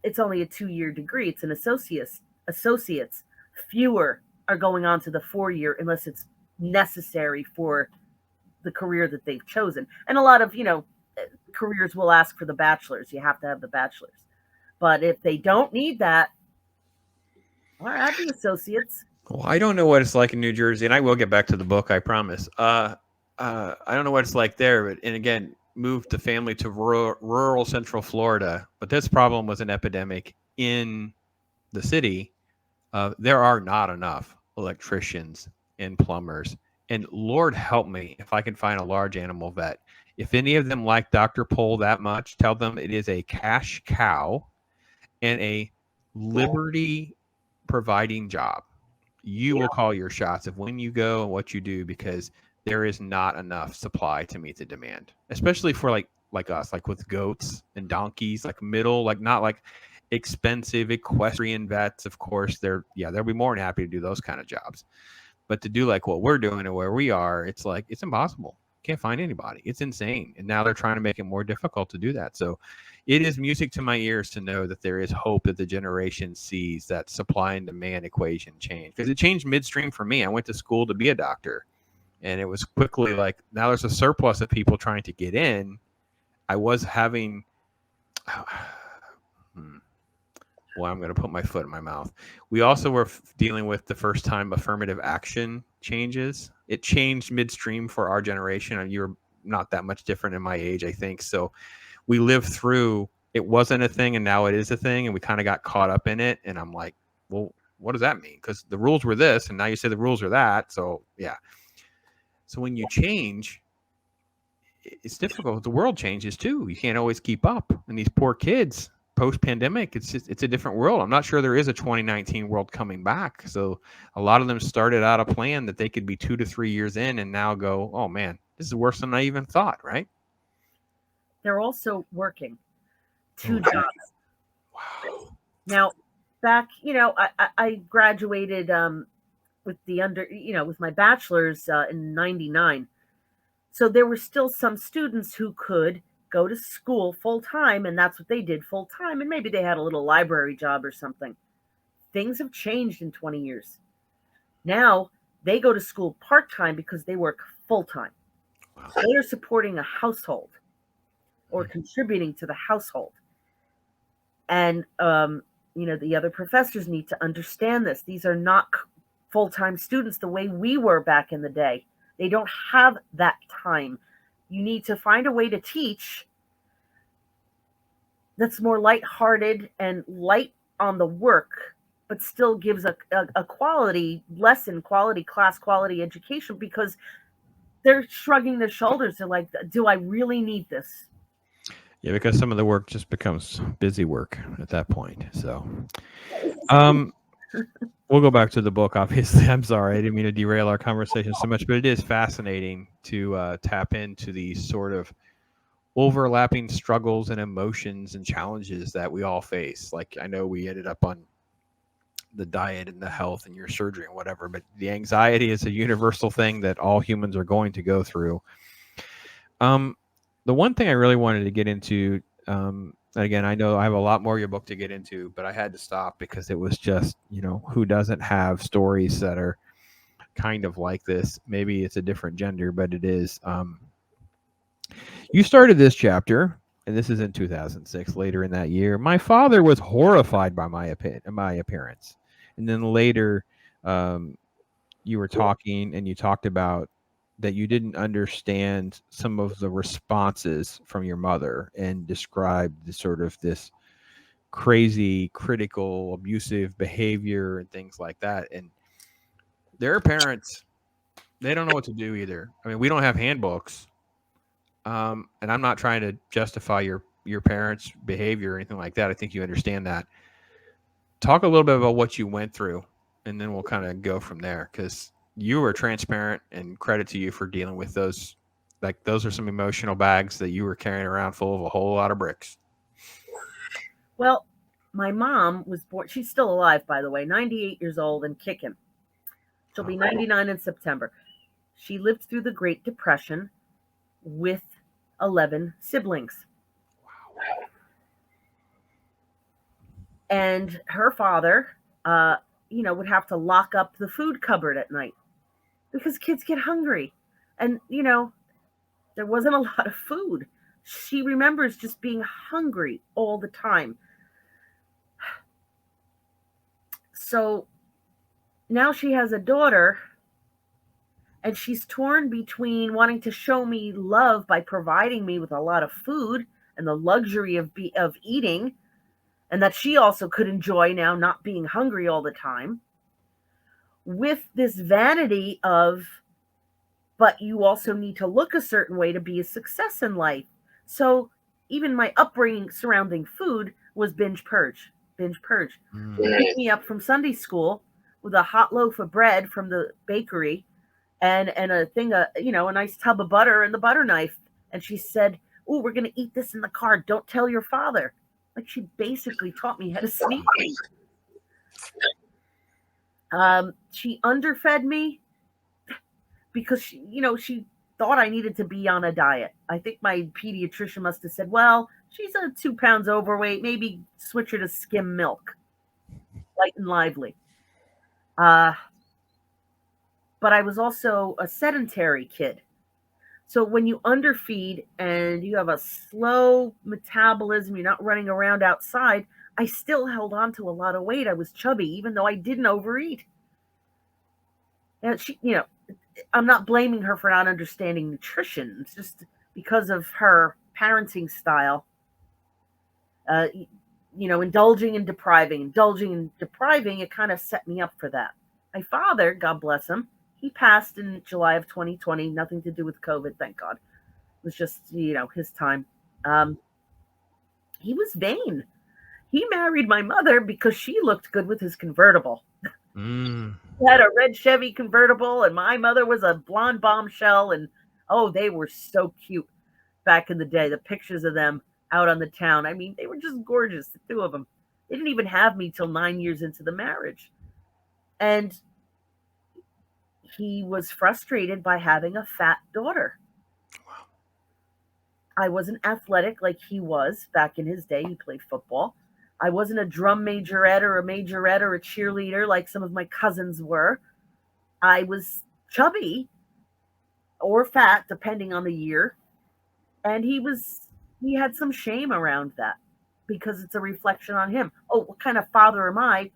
it's only a 2-year degree. It's an associates. Fewer are going on to the 4-year unless it's necessary for the career that they've chosen. And a lot of, careers will ask for the bachelor's. You have to have the bachelor's. But if they don't need that, all right, I'd be associates. Well, I don't know what it's like in New Jersey, and I will get back to the book, I promise. I don't know what it's like there, but and again, moved the family to rural Central Florida. But this problem was an epidemic in the city. There are not enough electricians and plumbers. And Lord help me if I can find a large animal vet. If any of them like Dr. Pole that much, tell them it is a cash cow and a liberty providing job. You will call your shots of when you go and what you do because there is not enough supply to meet the demand, especially for like us, like with goats and donkeys, like middle, like not like expensive equestrian vets. Of course, they'll be more than happy to do those kind of jobs. But to do like what we're doing and where we are, it's like it's impossible. Can't find anybody. It's insane. And now they're trying to make it more difficult to do that. So it is music to my ears to know that there is hope that the generation sees that supply and demand equation change. Because it changed midstream for me. I went to school to be a doctor. And it was quickly like now there's a surplus of people trying to get in. I was having well, I'm going to put my foot in my mouth. We also were dealing with the first time affirmative action changes. It changed midstream for our generation. And you're not that much different in my age, I think. So we lived through it wasn't a thing and now it is a thing. And we kind of got caught up in it. And I'm like, well, what does that mean? Because the rules were this and now you say the rules are that. So, yeah. So when you change, it's difficult. The world changes too. You can't always keep up. And these poor kids, post-pandemic, it's a different world. I'm not sure there is a 2019 world coming back. So a lot of them started out a plan that they could be 2 to 3 years in and now go, oh man, this is worse than I even thought, right? They're also working 2 jobs. Wow. Now, back, I graduated with with my bachelor's in 99. So there were still some students who could go to school full time, and that's what they did full time. And maybe they had a little library job or something. Things have changed in 20 years. Now they go to school part time because they work full time. Wow. They are supporting a household or contributing to the household. And, the other professors need to understand this. These are not full time students the way we were back in the day. They don't have that time. You need to find a way to teach that's more lighthearted and light on the work, but still gives a quality lesson, quality class, quality education, because they're shrugging their shoulders. They're like, do I really need this? Yeah, because some of the work just becomes busy work at that point. So, we'll go back to the book, obviously. I'm sorry. I didn't mean to derail our conversation so much, but it is fascinating to tap into these sort of overlapping struggles and emotions and challenges that we all face. Like, I know we ended up on the diet and the health and your surgery and whatever, but the anxiety is a universal thing that all humans are going to go through. The one thing I really wanted to get into, again, I know I have a lot more of your book to get into, but I had to stop because it was just, who doesn't have stories that are kind of like this? Maybe it's a different gender, but it is. You started this chapter, and this is in 2006, later in that year. My father was horrified by my appearance. And then later, you were talking and you talked about that you didn't understand some of the responses from your mother and described the sort of this crazy, critical, abusive behavior and things like that. And their parents, they don't know what to do either. I mean, we don't have handbooks. And I'm not trying to justify your parents' behavior or anything like that. I think you understand that. Talk a little bit about what you went through, and then we'll kind of go from there, because you were transparent, and credit to you for dealing with those. Like, those are some emotional bags that you were carrying around full of a whole lot of bricks. Well, my mom was born, she's still alive, by the way, 98 years old and kicking. She'll be 99 in September. She lived through the Great Depression with 11 siblings. Wow. And her father, would have to lock up the food cupboard at night because kids get hungry. And, there wasn't a lot of food. She remembers just being hungry all the time. So now she has a daughter And she's torn between wanting to show me love by providing me with a lot of food and the luxury of eating, and that she also could enjoy now not being hungry all the time, with this vanity of, but you also need to look a certain way to be a success in life. So even my upbringing surrounding food was binge purge. Pick me up from Sunday school with a hot loaf of bread from the bakery and a thing, a nice tub of butter and the butter knife. And she said, "Oh, we're going to eat this in the car. Don't tell your father." Like, she basically taught me how to sneak eat. She underfed me because she thought I needed to be on a diet. I think my pediatrician must have said, "Well, she's 2 pounds overweight. Maybe switch her to skim milk, light and lively." But I was also a sedentary kid. So when you underfeed and you have a slow metabolism, you're not running around outside, I still held on to a lot of weight. I was chubby, even though I didn't overeat. And I'm not blaming her for not understanding nutrition. It's just because of her parenting style. Indulging and depriving, it kind of set me up for that. My father, God bless him, he passed in July of 2020. Nothing to do with COVID, thank God. It was just, his time. He was vain. He married my mother because she looked good with his convertible. He had a red Chevy convertible, and my mother was a blonde bombshell. And they were so cute back in the day. The pictures of them out on the town. I mean, they were just gorgeous, the two of them. They didn't even have me till 9 years into the marriage. And he was frustrated by having a fat daughter. Wow. I wasn't athletic like he was back in his day. He played football. I wasn't a drum majorette or a cheerleader like some of my cousins were. I was chubby or fat, depending on the year. And he had some shame around that because it's a reflection on him. Oh, what kind of father am I to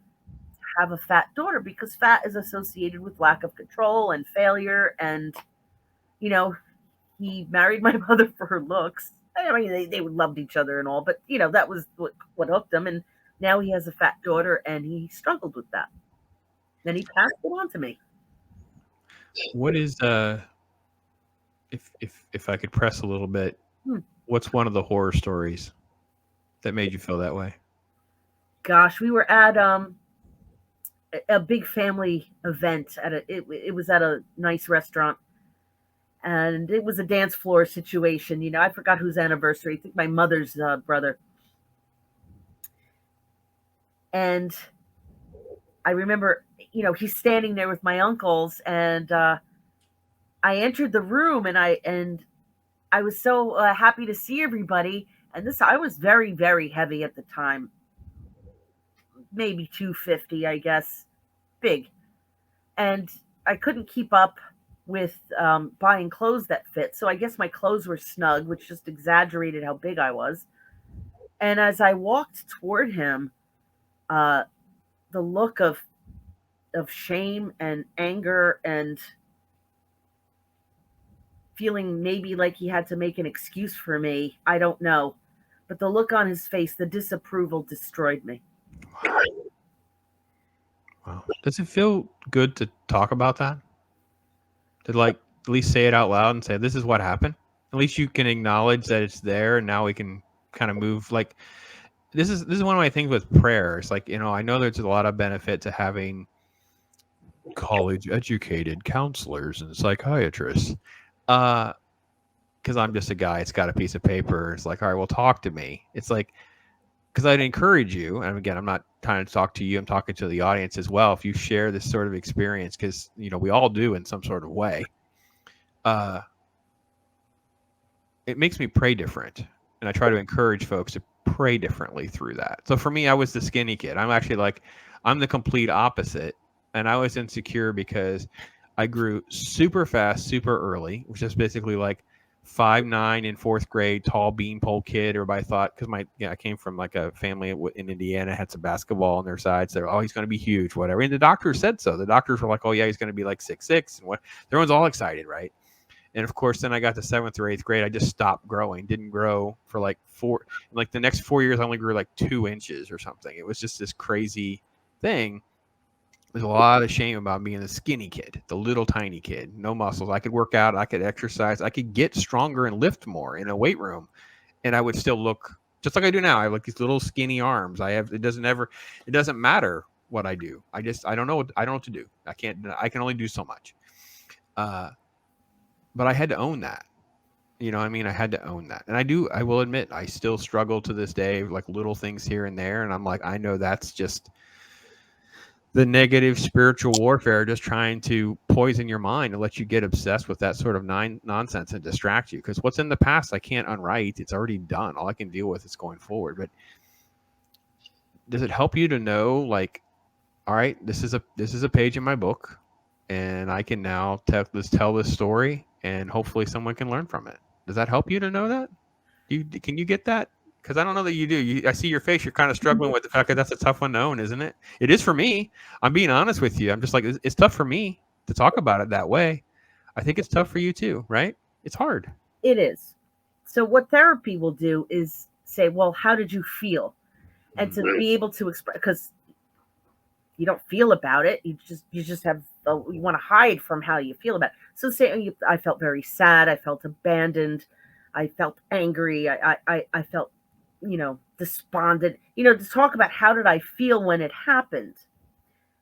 have a fat daughter? Because fat is associated with lack of control and failure. And, he married my mother for her looks. I mean, they loved each other and all, but, that was what hooked him. And now he has a fat daughter, and he struggled with that. Then he passed it on to me. What is, if I could press a little bit, what's one of the horror stories that made you feel that way? Gosh, we were at a big family event it was at a nice restaurant, and it was a dance floor situation. I forgot whose anniversary. I think my mother's brother. And I remember, he's standing there with my uncles, and I entered the room, and I was so happy to see everybody. And I was very, very heavy at the time. Maybe 250, I guess. Big. And I couldn't keep up with buying clothes that fit. So I guess my clothes were snug, which just exaggerated how big I was. And as I walked toward him, the look of shame and anger and feeling maybe like he had to make an excuse for me, I don't know. But the look on his face, the disapproval, destroyed me. Wow. Does it feel good to talk about that? To at least say it out loud and say, this is what happened? At least you can acknowledge that it's there, and now we can kind of move. This is one of my things with prayer. It's I know there's a lot of benefit to having college-educated counselors and psychiatrists. Because I'm just a guy. It's got a piece of paper. It's all right, well, talk to me. It's because I'd encourage you, and again, I'm not trying to talk to you. I'm talking to the audience as well. If you share this sort of experience, because we all do in some sort of way, it makes me pray different, and I try to encourage folks to pray differently through that. So for me, I was the skinny kid. I'm actually I'm the complete opposite, and I was insecure because I grew super fast, super early, which is basically 5'9" in fourth grade, tall beanpole kid. Everybody thought, because I came from like a family in Indiana, had some basketball on their side. So, oh, he's going to be huge, whatever. And the doctors said so. The doctors were like, oh, yeah, he's going to be like 6'6", and what. Everyone's all excited, right? And of course, then I got to 7th or 8th grade. I just stopped growing. Didn't grow for like the next 4 years. I only grew like 2 inches or something. It was just this crazy thing. There's a lot of shame about being the skinny kid, the little tiny kid, no muscles. I could work out, I could exercise, I could get stronger and lift more in a weight room, and I would still look just like I do now. I have like these little skinny arms. It doesn't matter what I do. I don't know what to do. I can only do so much. But I had to own that. You know what I mean? I had to own that. And I will admit, I still struggle to this day, like little things here and there. And I'm like, I know that's just the negative spiritual warfare, just trying to poison your mind and let you get obsessed with that sort of nonsense and distract you. Because what's in the past, I can't unwrite. It's already done. All I can deal with is going forward. But does it help you to know, like, all right, this is a page in my book, and I can now tell this story, and hopefully someone can learn from it. Does that help you to know that? Can you get that? Because I don't know that you do. I see your face. You're kind of struggling with the fact that that's a tough one to own, isn't it? It is for me. I'm being honest with you. I'm just like, it's tough for me to talk about it that way. I think it's tough for you too, right? It's hard. It is. So what therapy will do is say, well, how did you feel? And to be able to express, because you don't feel about it. You just have, you want to hide from how you feel about it. So say I felt very sad. I felt abandoned. I felt angry. I felt, despondent, to talk about how did I feel when it happened.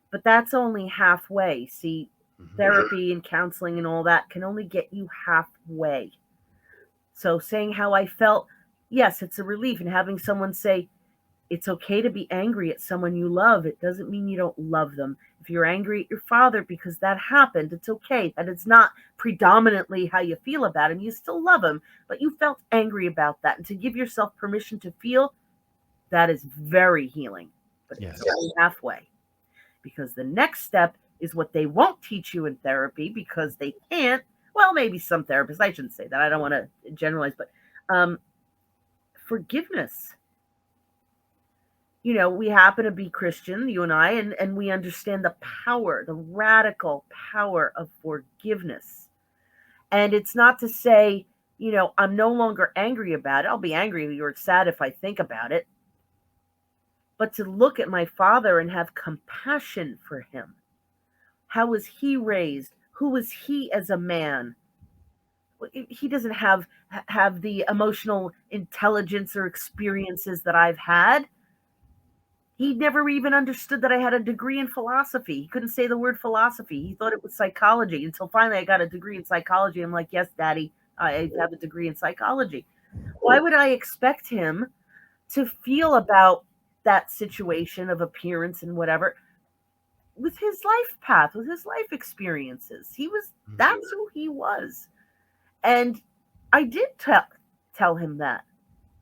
But that's only halfway. See, therapy and counseling and all that can only get you halfway. So saying how I felt, yes, it's a relief. And having someone say, it's okay to be angry at someone you love. It doesn't mean you don't love them. If you're angry at your father because that happened, it's okay. That it's not predominantly how you feel about him. You still love him, but you felt angry about that. And to give yourself permission to feel, that is very healing. But it's only halfway. Because the next step is what they won't teach you in therapy because they can't. Well, maybe some therapists. I shouldn't say that. I don't want to generalize, but forgiveness. We happen to be Christian, you and I, and we understand the power, the radical power of forgiveness. And it's not to say, I'm no longer angry about it. I'll be angry or sad if I think about it. But to look at my father and have compassion for him. How was he raised? Who was he as a man? He doesn't have the emotional intelligence or experiences that I've had. He never even understood that I had a degree in philosophy. He couldn't say the word philosophy. He thought it was psychology until finally I got a degree in psychology. I'm like, yes, Daddy, I have a degree in psychology. Why would I expect him to feel about that situation of appearance and whatever with his life path, with his life experiences? That's who he was. And I did tell him that.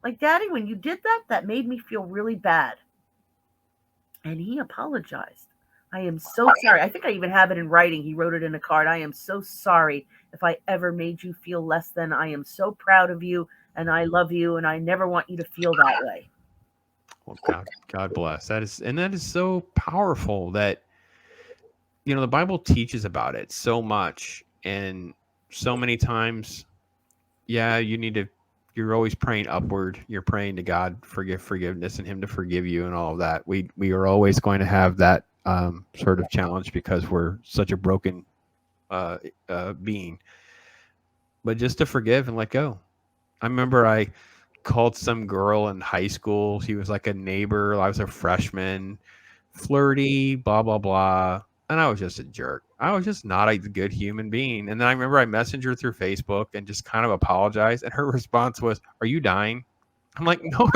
Like, Daddy, when you did that, that made me feel really bad. And he apologized. I am so sorry. I think I even have it in writing. He wrote it in a card. I am so sorry if I ever made you feel less than. I am so proud of you, and I love you, and I never want you to feel that way. Well, God bless. That is so powerful that, the Bible teaches about it so much, and so many times, you're always praying upward. You're praying to God for forgiveness and him to forgive you and all of that. We are always going to have that sort of challenge because we're such a broken being. But just to forgive and let go. I remember I called some girl in high school. She was like a neighbor. I was a freshman, flirty, blah, blah, blah. And I was just a jerk. I was just not a good human being. And then I remember I messaged her through Facebook and just kind of apologized. And her response was, "Are you dying?" I'm like, no.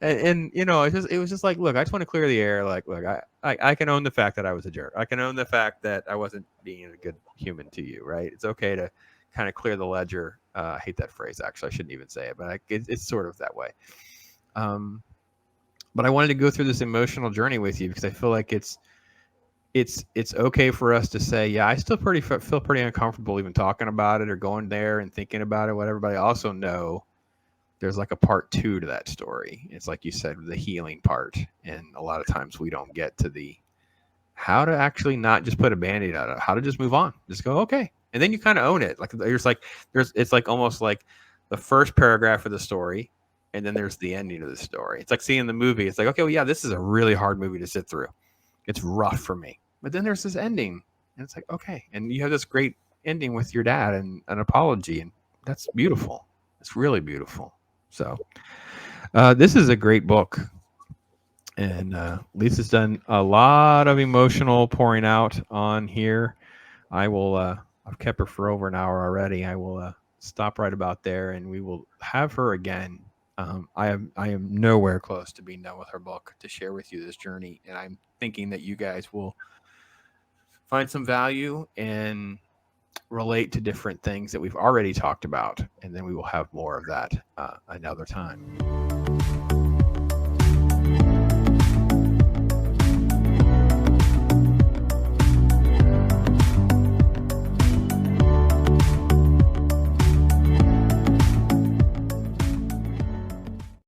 And it was just like, look, I just want to clear the air. Like, look, I can own the fact that I was a jerk. I can own the fact that I wasn't being a good human to you, right? It's okay to kind of clear the ledger. I hate that phrase, actually. I shouldn't even say it, but it's sort of that way. But I wanted to go through this emotional journey with you because I feel like it's it's okay for us to say, yeah, I still feel pretty uncomfortable even talking about it or going there and thinking about it, whatever. But I also know there's like a part 2 to that story. It's like you said, the healing part, and a lot of times we don't get to the how to actually not just put a band-aid on it, how to just move on, just go okay, and then you kind of own it. Like it's like almost like the first paragraph of the story, and then there's the ending of the story. It's like seeing the movie. It's like, okay, well, yeah, this is a really hard movie to sit through. It's rough for me. But then there's this ending, and it's like, okay. And you have this great ending with your dad and an apology, and that's beautiful. It's really beautiful. So this is a great book. And Lisa's done a lot of emotional pouring out on here. I will, I've kept her for over an hour already. I will stop right about there, and we will have her again. I am nowhere close to being done with her book to share with you this journey, and I'm thinking that you guys will find some value and relate to different things that we've already talked about, and then we will have more of that another time.